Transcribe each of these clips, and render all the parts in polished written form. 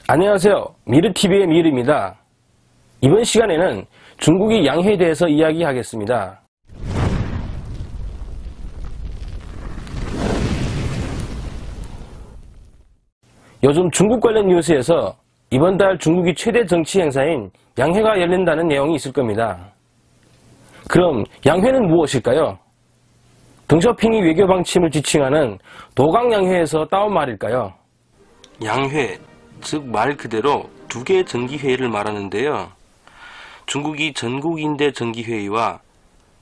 안녕하세요. 미르TV의 미르입니다. 이번 시간에는 중국이 양회에 대해서 이야기하겠습니다. 요즘 중국 관련 뉴스에서 이번 달 중국이 최대 정치 행사인 양회가 열린다는 내용이 있을 겁니다. 그럼 양회는 무엇일까요? 덩쇼핑이 외교 방침을 지칭하는 도강양회에서 따온 말일까요? 양회, 즉 말 그대로 두 개의 정기회의를 말하는데요. 중국이 전국인대 정기회의와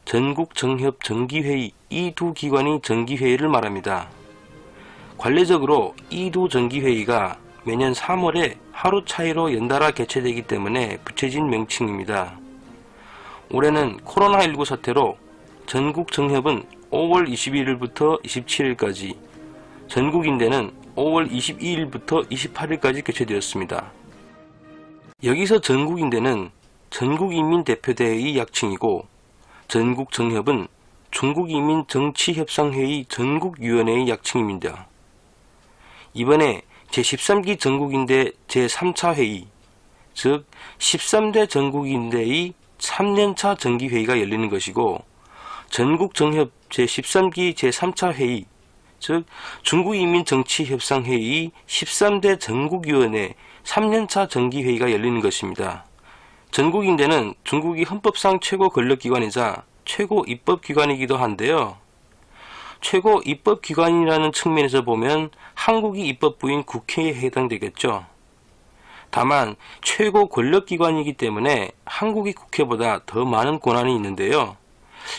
전국정협 정기회의 이 두 기관이 정기회의를 말합니다. 관례적으로 이 두 정기회의가 매년 3월에 하루 차이로 연달아 개최되기 때문에 붙여진 명칭입니다. 올해는 코로나19 사태로 전국정협은 5월 21일부터 27일까지, 전국인대는 5월 22일부터 28일까지 개최되었습니다. 여기서 전국인대는 전국인민대표대회의 약칭이고, 전국정협은 중국인민정치협상회의 전국위원회의 약칭입니다. 이번에 제13기 전국인대 제3차 회의, 즉 13대 전국인대의 3년차 정기회의가 열리는 것이고, 전국정협 제13기 제3차 회의, 즉 중국인민정치협상회의 13대 전국위원회 3년차 정기회의가 열리는 것입니다. 전국인대는 중국이 헌법상 최고 권력기관이자 최고 입법기관이기도 한데요. 최고 입법기관이라는 측면에서 보면 한국이 입법부인 국회에 해당되겠죠. 다만 최고 권력기관이기 때문에 한국이 국회보다 더 많은 권한이 있는데요.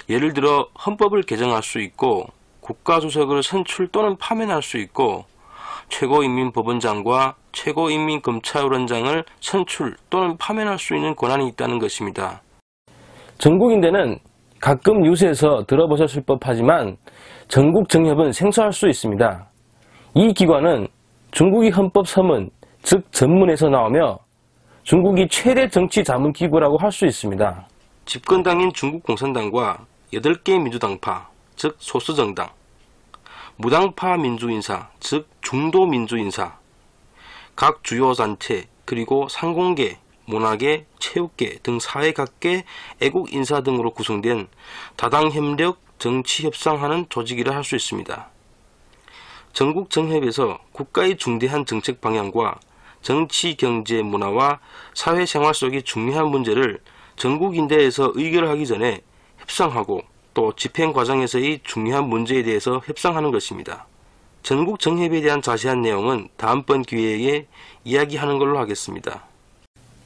예를 들어 헌법을 개정할 수 있고, 국가주석을 선출 또는 파면할 수 있고, 최고인민법원장과 최고인민검찰원장을 선출 또는 파면할 수 있는 권한이 있다는 것입니다. 전국인대는 가끔 뉴스에서 들어보셨을 법하지만 전국정협은 생소할 수 있습니다. 이 기관은 중국이 헌법 서문, 즉 전문에서 나오며 중국이 최대 정치 자문기구라고 할 수 있습니다. 집권당인 중국공산당과 8개 민주당파, 즉 소수정당, 무당파 민주인사, 즉 중도민주인사, 각 주요 단체, 그리고 상공계, 문화계, 체육계 등 사회 각계 애국 인사 등으로 구성된 다당 협력 정치 협상하는 조직이라 할 수 있습니다. 전국정협에서 국가의 중대한 정책 방향과 정치, 경제, 문화와 사회생활 속의 중요한 문제를 전국인대에서 의결하기 전에 협상하고, 또 집행 과정에서의 중요한 문제에 대해서 협상하는 것입니다. 전국정협에 대한 자세한 내용은 다음번 기회에 이야기하는 걸로 하겠습니다.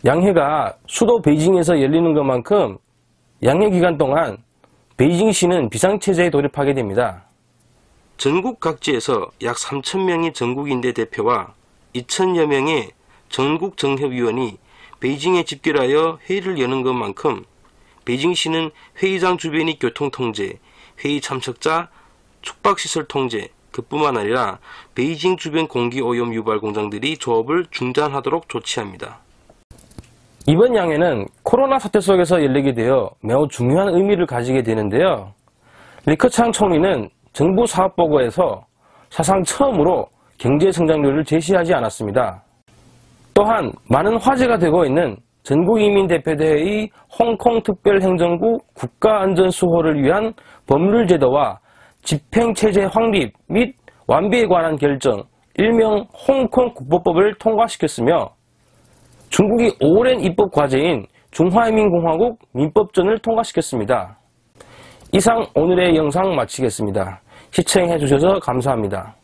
양회가 수도 베이징에서 열리는 것만큼 양회 기간 동안 베이징시는 비상체제에 돌입하게 됩니다. 전국 각지에서 약 3,000명의 전국인대 대표와 2,000여 명의 전국정협위원이 베이징에 집결하여 회의를 여는 것만큼 베이징시는 회의장 주변의 교통통제, 회의 참석자, 숙박시설 통제, 그뿐만 아니라 베이징 주변 공기오염 유발 공장들이 조업을 중단하도록 조치합니다. 이번 양회는 코로나 사태 속에서 열리게 되어 매우 중요한 의미를 가지게 되는데요. 리커창 총리는 정부 사업보고에서 사상 처음으로 경제성장률을 제시하지 않았습니다. 또한 많은 화제가 되고 있는 전국인민대표대회의 홍콩특별행정구 국가안전수호를 위한 법률제도와 집행체제 확립 및 완비에 관한 결정, 일명 홍콩 국보법을 통과시켰으며, 중국이 오랜 입법 과제인 중화인민공화국 민법전을 통과시켰습니다. 이상 오늘의 영상 마치겠습니다. 시청해주셔서 감사합니다.